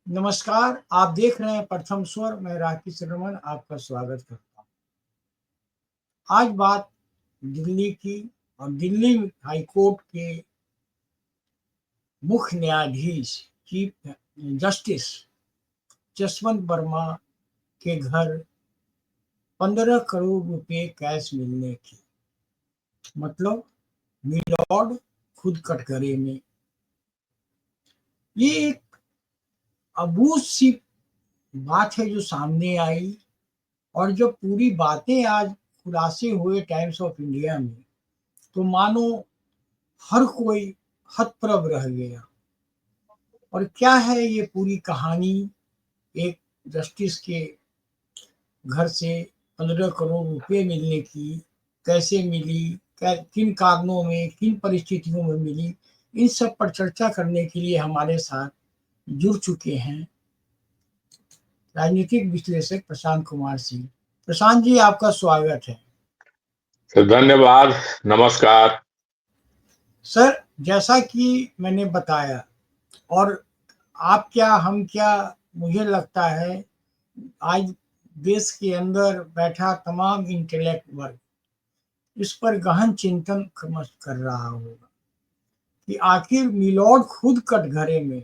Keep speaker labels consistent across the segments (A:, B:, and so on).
A: नमस्कार, आप देख रहे हैं प्रथम स्वर। मैं राकेश रमन आपका स्वागत करता हूँ। आज बात दिल्ली की और दिल्ली हाई कोर्ट के मुख्य न्यायाधीश चीफ जस्टिस जसवंत वर्मा के घर 15 करोड़ रुपए कैश मिलने की, मतलब मिलॉर्ड खुद कटघरे में। ये एक अबूझ सी बात है जो सामने आई, और जब पूरी बातें आज खुलासे हुए टाइम्स ऑफ इंडिया में, तो मानो हर कोई हतप्रभ रह गया। और क्या है ये पूरी कहानी? एक जस्टिस के घर से 15 करोड़ रुपए मिलने की, कैसे मिली, किन कारणों में, किन परिस्थितियों में मिली, इन सब पर चर्चा करने के लिए हमारे साथ जुड़ चुके हैं राजनीतिक विश्लेषक प्रशांत कुमार सिंह। प्रशांत जी, आपका स्वागत है।
B: धन्यवाद, नमस्कार।
A: सर, जैसा कि मैंने बताया, और आप क्या हम क्या, मुझे लगता है आज देश के अंदर बैठा तमाम इंटेलेक्ट वर्ग इस पर गहन चिंतन कर रहा होगा कि आखिर मिलॉर्ड खुद कटघरे में।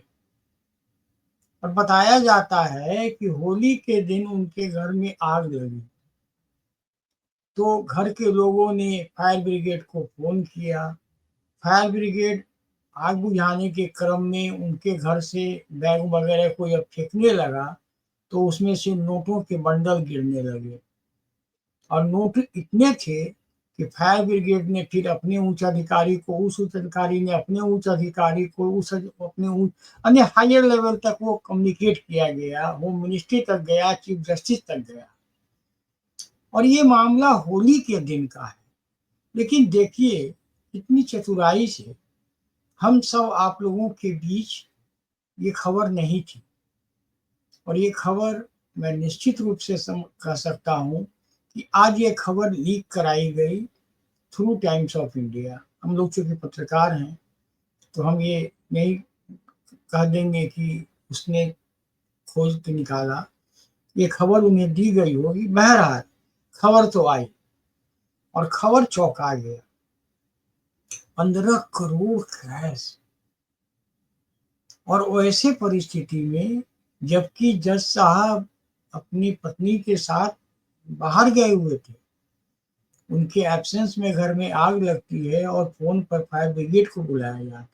A: और बताया जाता है कि होली के दिन उनके घर में आग लगी, तो घर के लोगों ने फायर ब्रिगेड को फोन किया। फायर ब्रिगेड आग बुझाने के क्रम में उनके घर से बैग वगैरह को जब फेंकने लगा, तो उसमें से नोटों के बंडल गिरने लगे। और नोट इतने थे कि फायर ब्रिगेड ने फिर अपने उच्च अधिकारी को, उस उच्च अधिकारी ने अपने उच्च अधिकारी को, उस अपने अन्य हायर लेवल तक वो कम्युनिकेट किया गया, होम मिनिस्ट्री तक गया, चीफ जस्टिस तक गया। और ये मामला होली के दिन का है। लेकिन देखिए, कितनी चतुराई से हम सब आप लोगों के बीच ये खबर नहीं थी। और ये खबर मैं निश्चित रूप से कह सकता हूँ कि आज ये खबर लीक कराई गई थ्रू टाइम्स ऑफ इंडिया। हम लोग चूंकि पत्रकार हैं, तो हम ये नहीं कह देंगे कि उसने खोज के निकाला, ये खबर उन्हें दी गई होगी। बहरहाल खबर तो आई, और खबर चौंका गया। 15 करोड़ कैश, और वैसे परिस्थिति में जबकि जज साहब अपनी पत्नी के साथ बाहर गए हुए थे, उनके एब्सेंस में घर में आग लगती है और फोन पर फायर ब्रिगेड को बुलाया जाता है।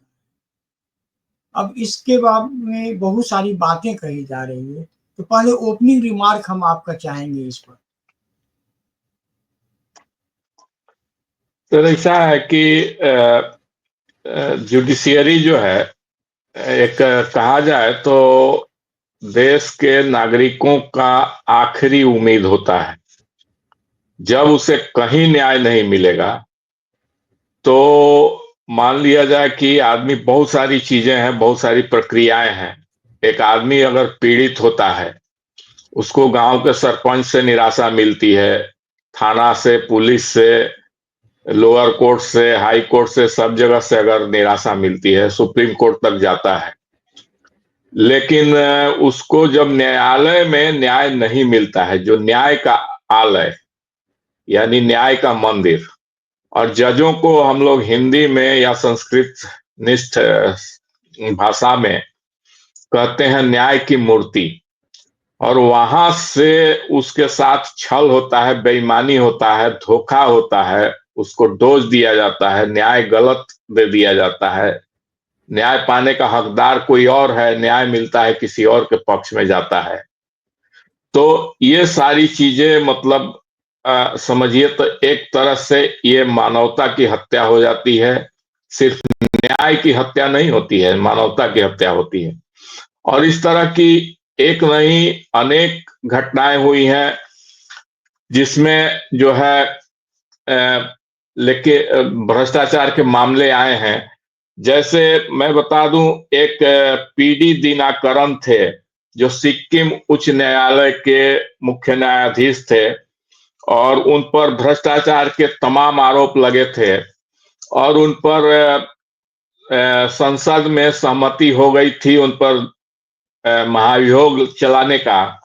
A: अब इसके बाद में बहुत सारी बातें कही जा रही है, तो पहले ओपनिंग रिमार्क हम आपका चाहेंगे इस पर।
B: तो ऐसा है कि जुडिशियरी जो है, एक कहा जाए तो देश के नागरिकों का आखिरी उम्मीद होता है। जब उसे कहीं न्याय नहीं मिलेगा, तो मान लिया जाए कि आदमी, बहुत सारी चीजें हैं, बहुत सारी प्रक्रियाएं हैं। एक आदमी अगर पीड़ित होता है, उसको गांव के सरपंच से निराशा मिलती है, थाना से, पुलिस से, लोअर कोर्ट से, हाई कोर्ट से, सब जगह से अगर निराशा मिलती है, सुप्रीम कोर्ट तक जाता है। लेकिन उसको जब न्यायालय में न्याय नहीं मिलता है, जो न्याय का आलय यानी न्याय का मंदिर, और जजों को हम लोग हिंदी में या संस्कृत निष्ठ भाषा में कहते हैं न्याय की मूर्ति, और वहां से उसके साथ छल होता है, बेईमानी होता है, धोखा होता है, उसको डोज दिया जाता है, न्याय गलत दे दिया जाता है, न्याय पाने का हकदार कोई और है, न्याय मिलता है किसी और के पक्ष में जाता है। तो ये सारी चीजें, मतलब समझिए तो एक तरह से ये मानवता की हत्या हो जाती है। सिर्फ न्याय की हत्या नहीं होती है, मानवता की हत्या होती है। और इस तरह की एक नहीं अनेक घटनाएं हुई हैं, जिसमें जो है लेके भ्रष्टाचार के मामले आए हैं। जैसे मैं बता दूं, एक पीडी दिनाकरन थे, जो सिक्किम उच्च न्यायालय के मुख्य न्यायाधीश थे, और उन पर भ्रष्टाचार के तमाम आरोप लगे थे, और उन पर संसद में सहमति हो गई थी उन पर महाभियोग चलाने का,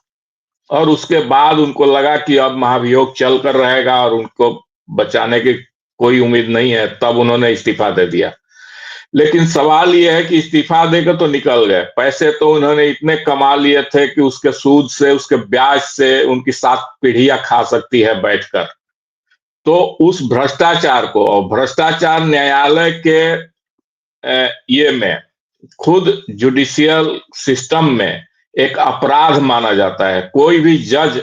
B: और उसके बाद उनको लगा कि अब महाभियोग चल कर रहेगा और उनको बचाने की कोई उम्मीद नहीं है, तब उन्होंने इस्तीफा दे दिया। लेकिन सवाल यह है कि इस्तीफा देकर तो निकल गए, पैसे तो उन्होंने इतने कमा लिए थे कि उसके सूद से, उसके ब्याज से उनकी 7 पीढ़ियां खा सकती है बैठकर। तो उस भ्रष्टाचार को, और भ्रष्टाचार न्यायालय के ये में, खुद जुडिशियल सिस्टम में एक अपराध माना जाता है। कोई भी जज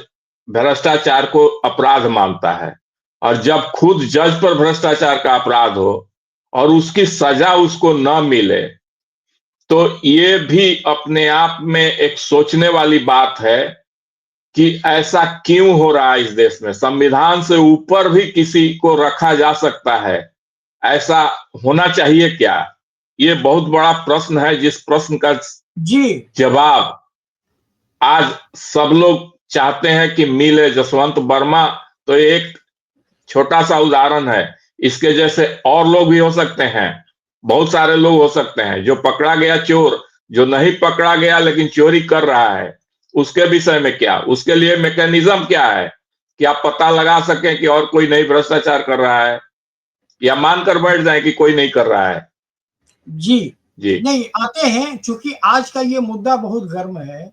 B: भ्रष्टाचार को अपराध मानता है, और जब खुद जज पर भ्रष्टाचार का अपराध हो और उसकी सजा उसको न मिले, तो ये भी अपने आप में एक सोचने वाली बात है कि ऐसा क्यों हो रहा है इस देश में। संविधान से ऊपर भी किसी को रखा जा सकता है, ऐसा होना चाहिए क्या? ये बहुत बड़ा प्रश्न है, जिस प्रश्न का
A: जी
B: जवाब आज सब लोग चाहते हैं कि मिले। जसवंत वर्मा तो एक छोटा सा उदाहरण है, इसके जैसे और लोग भी हो सकते हैं, बहुत सारे लोग हो सकते हैं। जो पकड़ा गया चोर, जो नहीं पकड़ा गया लेकिन चोरी कर रहा है, उसके विषय में क्या, उसके लिए मैकेनिज्म क्या है कि आप पता लगा सकें कि और कोई नहीं भ्रष्टाचार कर रहा है, या मानकर बैठ जाए कि कोई नहीं कर रहा है।
A: जी
B: जी
A: नहीं, आते हैं, चूंकि आज का ये मुद्दा बहुत गर्म है।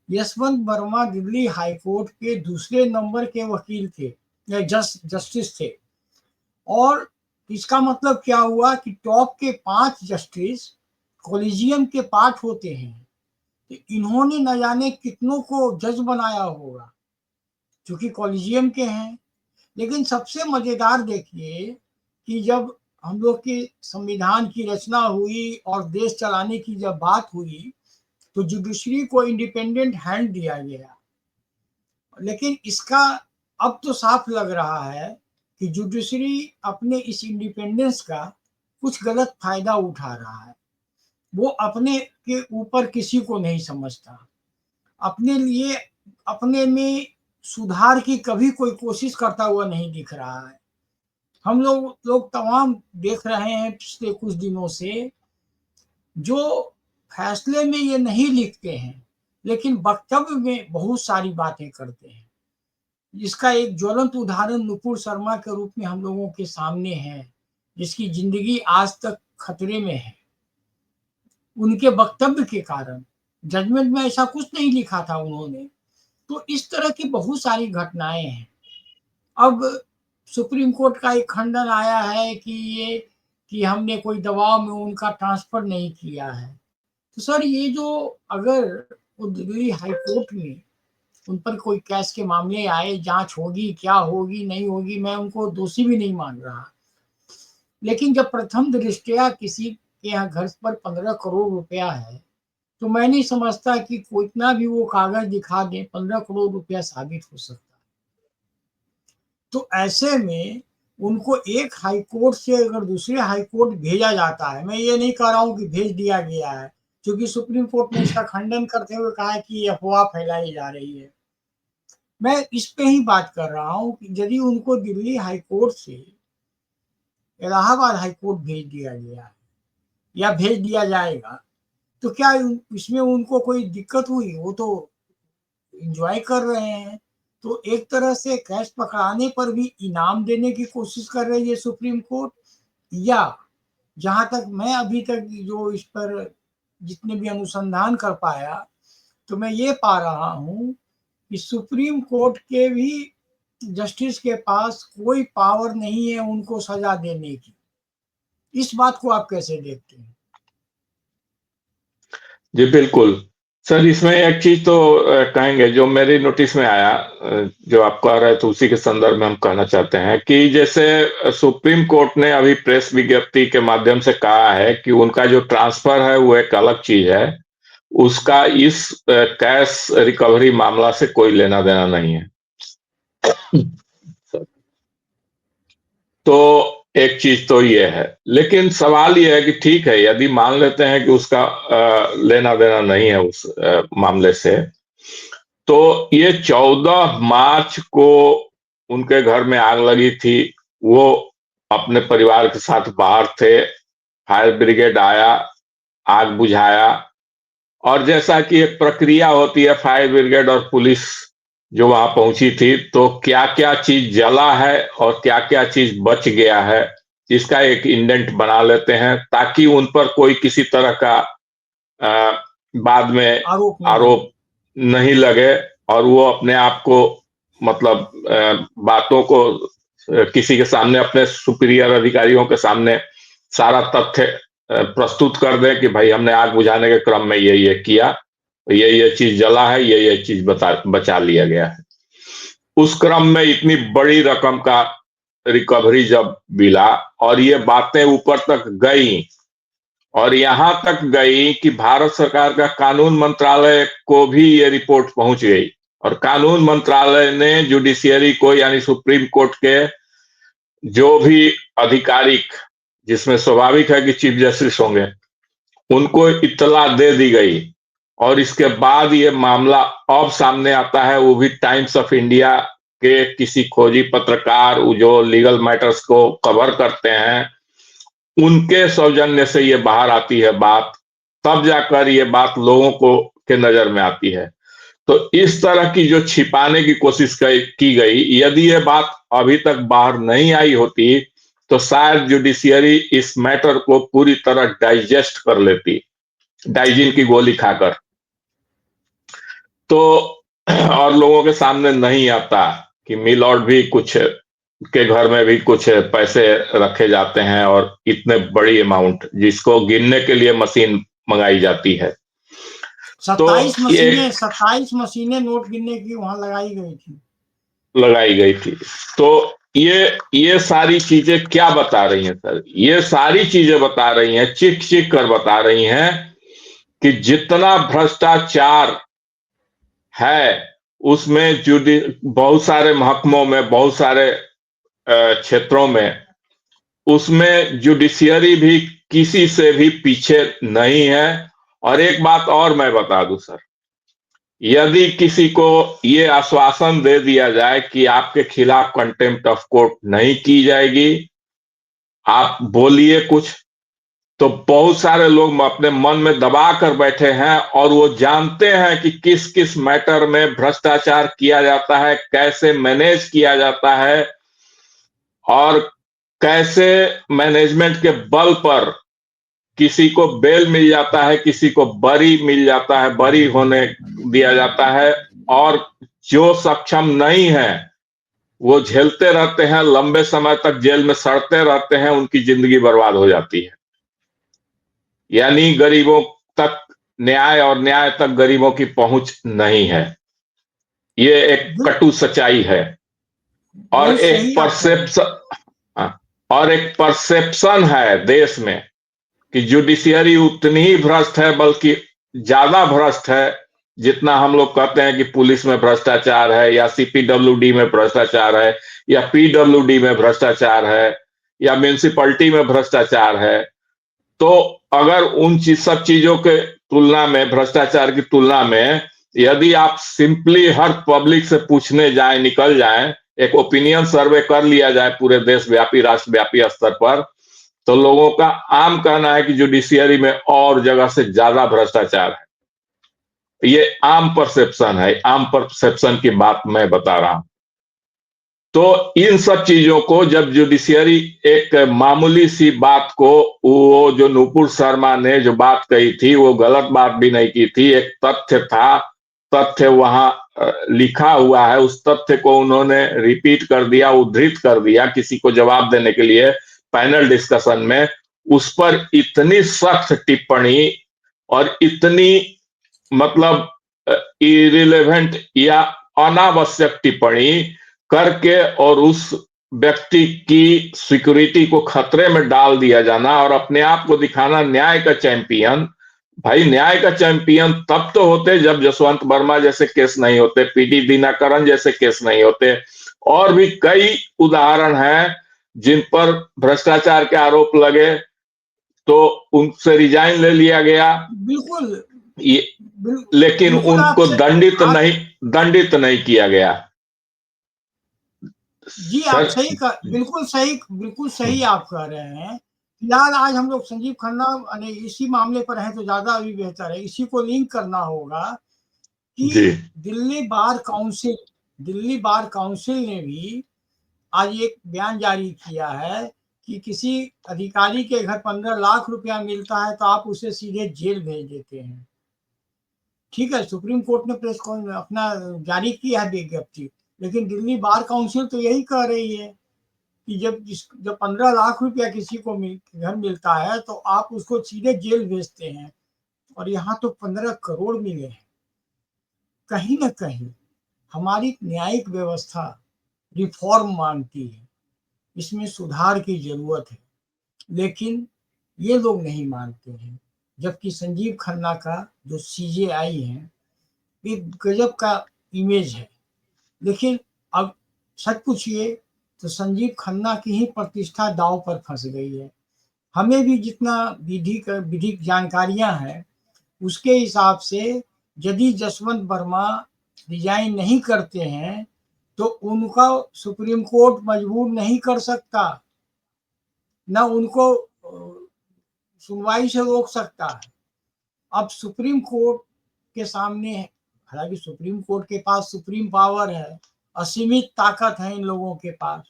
A: यशवंत वर्मा दिल्ली हाई कोर्ट के दूसरे नंबर के वकील थे, जस्टिस थे। और इसका मतलब क्या हुआ कि टॉप के 5 जस्टिस कॉलेजियम के पार्ट होते हैं। तो इन्होंने न जाने कितनों को जज बनाया होगा, क्योंकि कॉलेजियम के हैं। लेकिन सबसे मजेदार देखिए कि जब हम लोग के संविधान की रचना हुई और देश चलाने की जब बात हुई, तो जुडिशरी को इंडिपेंडेंट हैंड दिया गया। लेकिन इसका अब तो साफ लग रहा है कि जुडिशरी अपने इस इंडिपेंडेंस का कुछ गलत फायदा उठा रहा है। वो अपने के ऊपर किसी को नहीं समझता, अपने लिए, अपने में सुधार की कभी कोई कोशिश करता हुआ नहीं दिख रहा है। हम लोग तमाम देख रहे हैं पिछले कुछ दिनों से, जो फैसले में ये नहीं लिखते हैं लेकिन वक्तव्य में बहुत सारी बातें करते हैं। इसका एक ज्वलंत उदाहरण नुपुर शर्मा के रूप में हम लोगों के सामने है, जिसकी जिंदगी आज तक खतरे में है उनके वक्तव्य के कारण। जजमेंट में ऐसा कुछ नहीं लिखा था उन्होंने। तो इस तरह की बहुत सारी घटनाएं हैं। अब सुप्रीम कोर्ट का एक खंडन आया है कि ये, कि हमने कोई दबाव में उनका ट्रांसफर नहीं किया है। तो सर, ये जो, अगर वो दिल्ली हाई कोर्ट में उन पर कोई केस के मामले आए, जांच होगी, क्या होगी नहीं होगी, मैं उनको दोषी भी नहीं मान रहा। लेकिन जब प्रथम दृष्टया किसी के यहाँ घर पर 15 करोड़ रुपया है, तो मैं नहीं समझता कि कितना भी वो कागज दिखा दे, 15 करोड़ रुपया साबित हो सकता है। तो ऐसे में उनको एक हाई कोर्ट से अगर दूसरे हाई कोर्ट भेजा जाता है, मैं ये नहीं कह रहा हूँ कि भेज दिया गया है, क्योंकि सुप्रीम कोर्ट ने इसका खंडन करते हुए कहा है कि ये अफवाह फैलाई जा रही है। मैं इस पे ही बात कर रहा हूँ कि यदि उनको दिल्ली हाई कोर्ट से इलाहाबाद हाई कोर्ट भेज दिया गया है या भेज दिया जाएगा, तो क्या इसमें उनको कोई दिक्कत हुई? वो तो एंजॉय कर रहे हैं। तो एक तरह से कैश पकड़ाने पर भी इनाम देने की कोशिश कर रही है सुप्रीम कोर्ट, या जहां तक मैं अभी तक जो इस पर जितने भी अनुसंधान कर पाया, तो मैं ये पा रहा हूँ कि सुप्रीम कोर्ट के भी जस्टिस के पास कोई पावर नहीं है उनको सजा देने की। इस बात को आप कैसे देखते हैं?
B: जी बिल्कुल। सर, इसमें एक चीज तो कहेंगे जो मेरी नोटिस में आया, जो आप कह रहे थे उसी के संदर्भ में हम कहना चाहते हैं कि जैसे सुप्रीम कोर्ट ने अभी प्रेस विज्ञप्ति के माध्यम से कहा है कि उनका जो ट्रांसफर है वो एक अलग चीज है, उसका इस कैश रिकवरी मामला से कोई लेना देना नहीं है। तो एक चीज तो ये है, लेकिन सवाल ये है कि ठीक है, यदि मान लेते हैं कि उसका लेना देना नहीं है उस मामले से, तो ये 14 मार्च को उनके घर में आग लगी थी, वो अपने परिवार के साथ बाहर थे, फायर ब्रिगेड आया, आग बुझाया, और जैसा कि एक प्रक्रिया होती है, फायर ब्रिगेड और पुलिस जो वहां पहुंची थी, तो क्या क्या चीज जला है और क्या क्या चीज बच गया है, इसका एक इंडेंट बना लेते हैं ताकि उन पर कोई किसी तरह का बाद में
A: आरोप न लगे।
B: आरोप नहीं लगे, और वो अपने आप को मतलब बातों को किसी के सामने, अपने सुपीरियर अधिकारियों के सामने सारा तथ्य प्रस्तुत कर दें कि भाई हमने आग बुझाने के क्रम में ये किया, ये चीज जला है, ये चीज बचा लिया गया है। उस क्रम में इतनी बड़ी रकम का रिकवरी जब मिला और ये बातें ऊपर तक गई, और यहां तक गई कि भारत सरकार का कानून मंत्रालय को भी ये रिपोर्ट पहुंच गई, और कानून मंत्रालय ने जुडिशियरी को, यानी सुप्रीम कोर्ट के जो भी आधिकारिक, जिसमें स्वाभाविक है कि चीफ जस्टिस होंगे, उनको इत्तला दे दी गई। और इसके बाद ये मामला अब सामने आता है, वो भी टाइम्स ऑफ इंडिया के किसी खोजी पत्रकार जो लीगल मैटर्स को कवर करते हैं, उनके सौजन्य से ये बाहर आती है बात, तब जाकर ये बात लोगों को के नजर में आती है। तो इस तरह की जो छिपाने की कोशिश की गई, यदि ये बात अभी तक बाहर नहीं आई होती तो शायद जुडिशियरी इस मैटर को पूरी तरह डाइजेस्ट कर लेती, डाइजिन की गोली खाकर। तो और लोगों के सामने नहीं आता कि मिलॉर्ड भी कुछ के घर में भी कुछ पैसे रखे जाते हैं, और इतने बड़ी अमाउंट जिसको गिनने के लिए मशीन मंगाई जाती है। तो
A: 27 मशीनें नोट गिनने की वहां लगाई
B: गई थी। तो ये सारी चीजें क्या बता रही हैं सर? ये सारी चीजें बता रही हैं, चिक चिक कर बता रही हैं कि जितना भ्रष्टाचार है उसमें बहुत सारे महकमों में, बहुत सारे क्षेत्रों में, उसमें जुडिशियरी भी किसी से भी पीछे नहीं है। और एक बात और मैं बता दूं सर, यदि किसी को ये आश्वासन दे दिया जाए कि आपके खिलाफ कंटेम्प्ट ऑफ कोर्ट नहीं की जाएगी, आप बोलिए कुछ, तो बहुत सारे लोग अपने मन में दबा कर बैठे हैं, और वो जानते हैं कि किस किस मैटर में भ्रष्टाचार किया जाता है, कैसे मैनेज किया जाता है, और कैसे मैनेजमेंट के बल पर किसी को बेल मिल जाता है, किसी को बरी मिल जाता है, बरी होने दिया जाता है, और जो सक्षम नहीं है वो झेलते रहते हैं, लंबे समय तक जेल में सड़ते रहते हैं, उनकी जिंदगी बर्बाद हो जाती है। यानी गरीबों तक न्याय, और न्याय तक गरीबों की पहुंच नहीं है। ये एक कटु सच्चाई है। और
A: बहुत
B: एक
A: सही आप कह रहे हैं।
B: परसेप्शन, और एक परसेप्शन है देश में कि जुडिशियरी उतनी ही भ्रष्ट है, बल्कि ज्यादा भ्रष्ट है, जितना हम लोग कहते हैं कि पुलिस में भ्रष्टाचार है, या सीपीडब्ल्यूडी में भ्रष्टाचार है, या पीडब्ल्यूडी में भ्रष्टाचार है, या म्यूनिसिपैलिटी में भ्रष्टाचार है। तो अगर उन सब चीजों के तुलना में, भ्रष्टाचार की तुलना में, यदि आप सिंपली हर पब्लिक से पूछने जाएं, निकल जाएं, एक ओपिनियन सर्वे कर लिया जाए पूरे देशव्यापी, राष्ट्रव्यापी स्तर पर, तो लोगों का आम कहना है कि जुडिशियरी में और जगह से ज्यादा भ्रष्टाचार है। ये आम परसेप्शन है, आम परसेप्शन की बात मैं बता रहा हूं। तो इन सब चीजों को जब जुडिशियरी एक मामूली सी बात को, वो जो नुपुर शर्मा ने जो बात कही थी, वो गलत बात भी नहीं की थी, एक तथ्य था, तथ्य वहां लिखा हुआ है, उस तथ्य को उन्होंने रिपीट कर दिया, उद्धृत कर दिया किसी को जवाब देने के लिए पैनल डिस्कशन में, उस पर इतनी सख्त टिप्पणी और इतनी मतलब इरिलेवेंट या अनावश्यक टिप्पणी करके, और उस व्यक्ति की सिक्योरिटी को खतरे में डाल दिया जाना, और अपने आप को दिखाना न्याय का चैंपियन। भाई न्याय का चैंपियन तब तो होते जब जसवंत वर्मा जैसे केस नहीं होते, पीडी दिनाकरन जैसे केस नहीं होते, और भी कई उदाहरण हैं जिन पर भ्रष्टाचार के आरोप लगे तो उनसे रिजाइन ले लिया गया।
A: बिल्कुल
B: ये लेकिन
A: बिल्कुल
B: उनको
A: आपसे
B: दंडित नहीं किया गया।
A: जी, आप
B: सर
A: बिल्कुल सही आप कह रहे हैं फिलहाल आज हम लोग संजीव खन्ना यानी इसी मामले पर हैं तो ज्यादा अभी बेहतर है। इसी को लिंक करना होगा
B: जी।
A: कि दिल्ली बार काउंसिल ने भी आज एक बयान जारी किया है कि किसी अधिकारी के घर 15 लाख रुपया मिलता है तो आप उसे सीधे जेल भेज देते हैं। ठीक है, सुप्रीम कोर्ट ने प्रेस अपना जारी किया है विज्ञप्ति, लेकिन दिल्ली बार काउंसिल तो यही कह रही है कि जब 15 लाख रुपया किसी को घर मिलता है तो आप उसको सीधे जेल भेजते हैं। और यहाँ तो 15 करोड़ मिले हैं। कहीं ना कहीं हमारी न्यायिक व्यवस्था रिफॉर्म मांगती है, इसमें सुधार की जरूरत है, लेकिन ये लोग नहीं मानते हैं। जबकि संजीव खन्ना का जो सीजेआई है, ये गजब का इमेज है। लेकिन अब सच पूछिए तो संजीव खन्ना की ही प्रतिष्ठा दांव पर फंस गई है। हमें भी जितना विधिक जानकारियां हैं उसके हिसाब से यदि जसवंत वर्मा रिजाइन नहीं करते हैं तो उनका सुप्रीम कोर्ट मजबूर नहीं कर सकता, न उनको सुनवाई से रोक सकता है। अब सुप्रीम कोर्ट के सामने, हालांकि सुप्रीम कोर्ट के पास सुप्रीम पावर है, असीमित ताकत है इन लोगों के पास।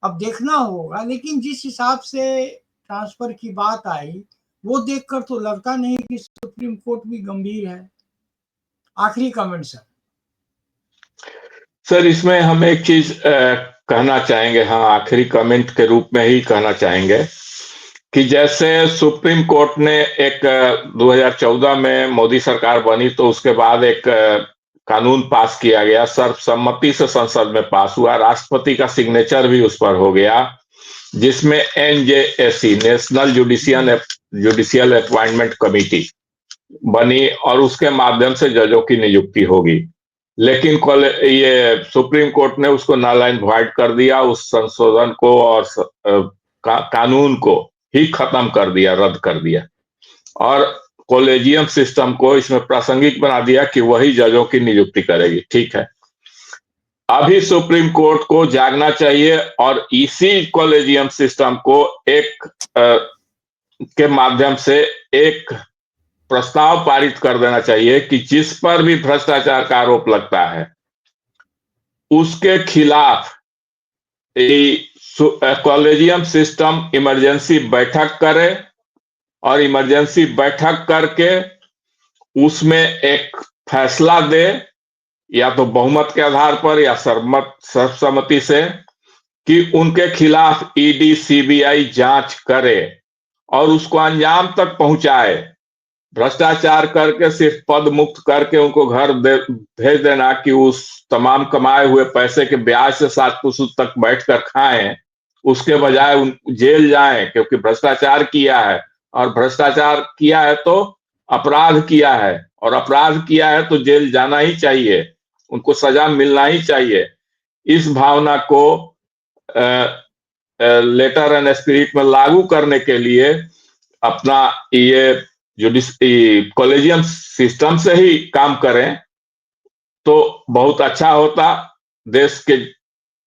A: अब देखना होगा, लेकिन जिस हिसाब से ट्रांसफर की बात आई वो देखकर तो लगता नहीं कि सुप्रीम कोर्ट भी गंभीर है। आखिरी कमेंट सर।
B: सर, इसमें हम एक चीज कहना चाहेंगे, हाँ, आखिरी कमेंट के रूप में ही कहना चाहेंगे कि जैसे सुप्रीम कोर्ट ने एक 2014 में मोदी सरकार बनी तो उसके बाद एक कानून पास किया गया, सर्वसम्मति से संसद में पास हुआ, राष्ट्रपति का सिग्नेचर भी उस पर हो गया, जिसमें NJAC national judicial appointment committee बनी और उसके माध्यम से जजों की नियुक्ति होगी। लेकिन ये सुप्रीम कोर्ट ने उसको नल एंड वॉइड कर दिया, उस संशोधन को और कानून को ही खत्म कर दिया, रद्द कर दिया, और कॉलेजियम सिस्टम को इसमें प्रासंगिक बना दिया कि वही जजों की नियुक्ति करेगी। ठीक है, अभी सुप्रीम कोर्ट को जागना चाहिए और इसी कॉलेजियम सिस्टम को के माध्यम से एक प्रस्ताव पारित कर देना चाहिए कि जिस पर भी भ्रष्टाचार का आरोप लगता है उसके खिलाफ कॉलेजियम सिस्टम इमरजेंसी बैठक करे और इमरजेंसी बैठक करके उसमें एक फैसला दे, या तो बहुमत के आधार पर या सर्वसम्मति से, कि उनके खिलाफ ईडी सीबीआई जांच करे और उसको अंजाम तक पहुंचाए। भ्रष्टाचार करके सिर्फ पद मुक्त करके उनको घर भेज देना कि उस तमाम कमाए हुए पैसे के ब्याज से 7% तक बैठकर खाएं, उसके बजाय उन जेल जाएं क्योंकि भ्रष्टाचार किया है, और भ्रष्टाचार किया है तो अपराध किया है, और अपराध किया है तो जेल जाना ही चाहिए, उनको सजा मिलना ही चाहिए। इस भावना को लेटर एंड स्पिरिट में लागू करने के लिए अपना ये कॉलेजियम सिस्टम से ही काम करें तो बहुत अच्छा होता।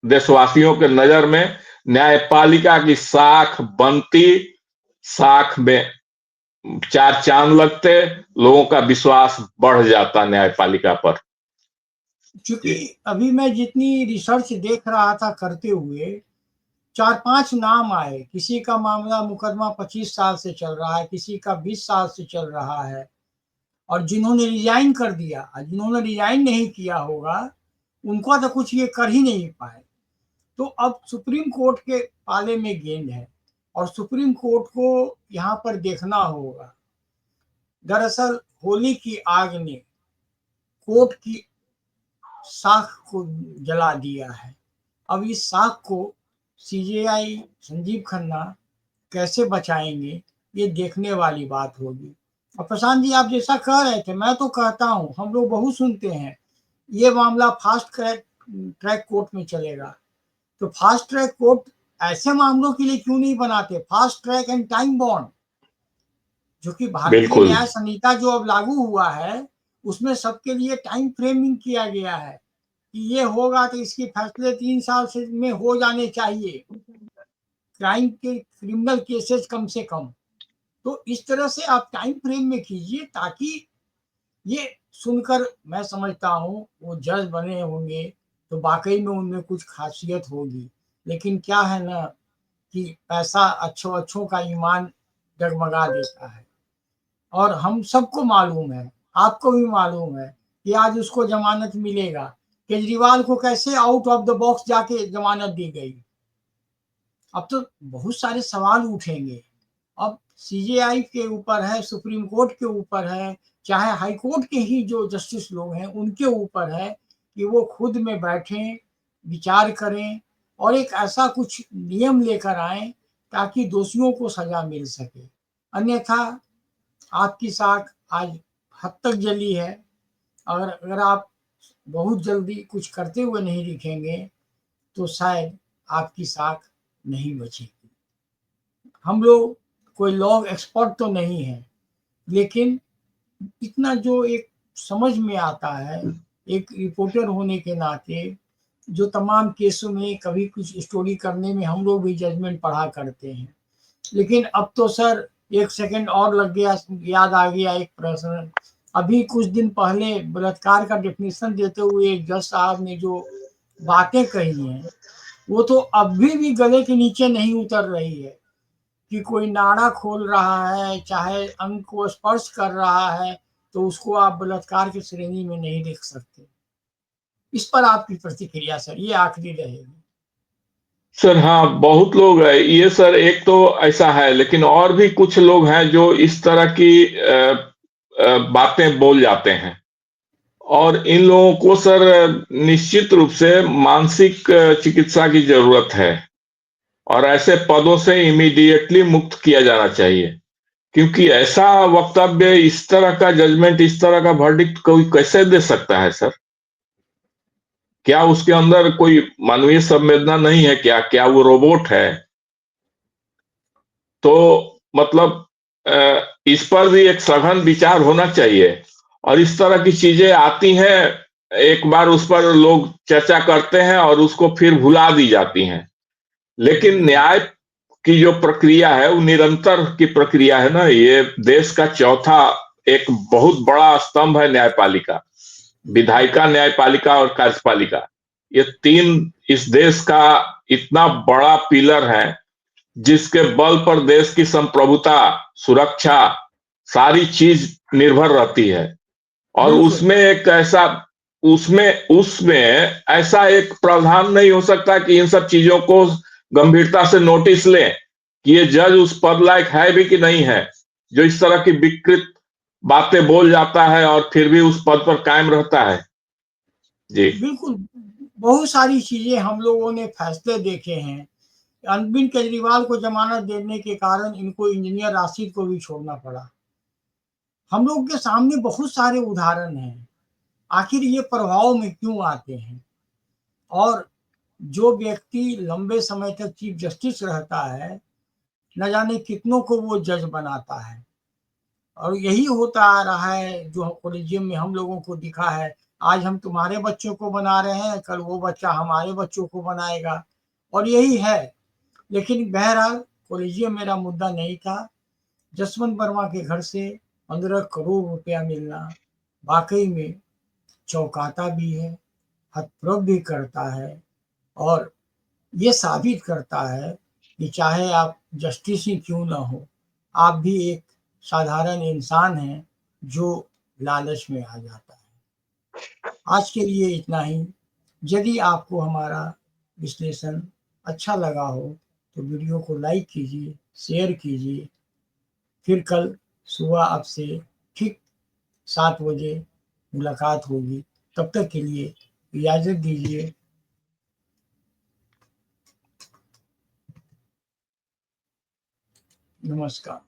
B: देशवासियों के नजर में न्यायपालिका की साख बनती, साख में 4 चांद लगते, लोगों का विश्वास बढ़ जाता न्यायपालिका पर।
A: चूंकि अभी मैं जितनी रिसर्च देख रहा था करते हुए, 4-5 नाम आए। किसी का मामला मुकदमा 25 साल से चल रहा है, किसी का 20 साल से चल रहा है, और जिन्होंने रिजाइन कर दिया, जिन्होंने रिजाइन नहीं किया होगा उनका तो कुछ ये कर ही नहीं पाए। तो अब सुप्रीम कोर्ट के पाले में गेंद है और सुप्रीम कोर्ट को यहाँ पर देखना होगा। दरअसल होली की आग ने कोर्ट की साख को जला दिया है। अब इस साख को सीजेआई संजीव खन्ना कैसे बचाएंगे, ये देखने वाली बात होगी। और प्रशांत जी, आप जैसा कह रहे थे, मैं तो कहता हूँ, हम लोग बहुत सुनते हैं ये मामला फास्ट ट्रैक कोर्ट में चलेगा। तो फास्ट ट्रैक कोर्ट ऐसे मामलों के लिए क्यों नहीं बनाते? Fast track and time bound, जो कि भारतीय
B: बिल्कुल।
A: न्याय संहिता जो अब लागू हुआ है उसमें सबके लिए टाइम फ्रेमिंग किया गया है कि ये होगा तो इसके फैसले 3 साल से में हो जाने चाहिए। क्रिमिनल केसेस कम से कम। तो इस तरह से आप टाइम फ्रेम में कीजिए, ताकि ये सुनकर मैं समझता हूँ वो जज बने होंगे तो वाकई में उनमें कुछ खासियत होगी। लेकिन क्या है ना कि पैसा अच्छों अच्छों का ईमान डगमगा देता है। और हम सबको मालूम है, आपको भी मालूम है कि आज उसको जमानत मिलेगा। केजरीवाल को कैसे आउट ऑफ द बॉक्स जाके जमानत दी गई। अब तो बहुत सारे सवाल उठेंगे। अब सीजेआई के ऊपर है, सुप्रीम कोर्ट के ऊपर है, चाहे हाई कोर्ट के ही जो जस्टिस लोग हैं उनके ऊपर है कि वो खुद में बैठें, विचार करें और एक ऐसा कुछ नियम लेकर आएं ताकि दोषियों को सजा मिल सके। अन्यथा आपकी साख आज हद तक जली है। अगर आप बहुत जल्दी कुछ करते हुए नहीं दिखेंगे तो शायद आपकी साख नहीं बचेगी। हम लोग कोई लॉ एक्सपर्ट तो नहीं है, लेकिन इतना जो एक समझ में आता है, एक रिपोर्टर होने के नाते, जो तमाम केसों में कभी कुछ स्टोरी करने में हम लोग भी जजमेंट पढ़ा करते हैं। लेकिन अब तो सर एक सेकंड और लग गया, याद आ गया एक प्रश्न। अभी कुछ दिन पहले बलात्कार का डेफिनेशन देते हुए एक जज साहब ने जो बातें कही हैं, वो तो अभी भी गले के नीचे नहीं उतर रही है कि कोई नाड़ा खोल रहा है, चाहे अंग को स्पर्श कर रहा है, तो उसको आप बलात्कार की श्रेणी में नहीं देख सकते। इस पर आपकी प्रतिक्रिया सर, ये आखिरी रहेगी।
B: सर हाँ, बहुत लोग हैं ये सर। एक तो ऐसा है, लेकिन और भी कुछ लोग हैं जो इस तरह की बातें बोल जाते हैं। और इन लोगों को सर निश्चित रूप से मानसिक चिकित्सा की जरूरत है, और ऐसे पदों से इमीडिएटली मुक्त किया जाना चाहिए। क्योंकि ऐसा वक्तव्य, इस तरह का जजमेंट, इस तरह का वर्डिक्ट कोई कैसे दे सकता है सर? क्या उसके अंदर कोई मानवीय संवेदना नहीं है? क्या क्या वो रोबोट है? तो मतलब इस पर भी एक सघन विचार होना चाहिए। और इस तरह की चीजें आती हैं, एक बार उस पर लोग चर्चा करते हैं और उसको फिर भुला दी जाती हैं। लेकिन न्याय की जो प्रक्रिया है वो निरंतर की प्रक्रिया है ना। ये देश का चौथा एक बहुत बड़ा स्तंभ है न्यायपालिका, विधायिका, न्यायपालिका और कार्यपालिका। ये तीन इस देश का इतना बड़ा पिलर है जिसके बल पर देश की संप्रभुता, सुरक्षा, सारी चीज निर्भर रहती है। और
A: बिल्कुल।
B: उसमें एक ऐसा, उसमें उसमें ऐसा एक प्रावधान नहीं हो सकता कि इन सब चीजों को गंभीरता से नोटिस लें कि ये जज उस पद लायक है भी कि नहीं है, जो इस तरह की विकृत बातें बोल जाता है और फिर भी उस पद पर कायम रहता है। जी।
A: बिल्कुल, बहुत सारी चीजें हम लोगों ने फैसले देखे हैं। अरविंद केजरीवाल को जमानत देने के कारण इनको इंजीनियर राशिद को भी छोड़ना पड़ा। हम लोग के सामने बहुत सारे उदाहरण हैं। आखिर ये प्रभाव में क्यों आते हैं? और जो व्यक्ति लंबे समय तक चीफ जस्टिस रहता है, न जाने कितनों को वो जज बनाता है। और यही होता आ रहा है जो कॉलेजियम में हम लोगों को दिखा है। आज हम तुम्हारे बच्चों को बना रहे हैं, कल वो बच्चा हमारे बच्चों को बनाएगा, और यही है। लेकिन बहरहाल कॉलेजियम मेरा मुद्दा नहीं था। जसवंत वर्मा के घर से 15 करोड़ रुपया मिलना वाकई में चौंकाता भी है, हतप्रभ भी करता है, और ये साबित करता है कि चाहे आप जस्टिस ही क्यों ना हो, आप भी एक साधारण इंसान हैं जो लालच में आ जाता है। आज के लिए इतना ही। यदि आपको हमारा विश्लेषण अच्छा लगा हो तो वीडियो को लाइक कीजिए, शेयर कीजिए। फिर कल सुबह आपसे ठीक 7 बजे मुलाकात होगी। तब तक के लिए इजाज़त दीजिए। नमस्कार।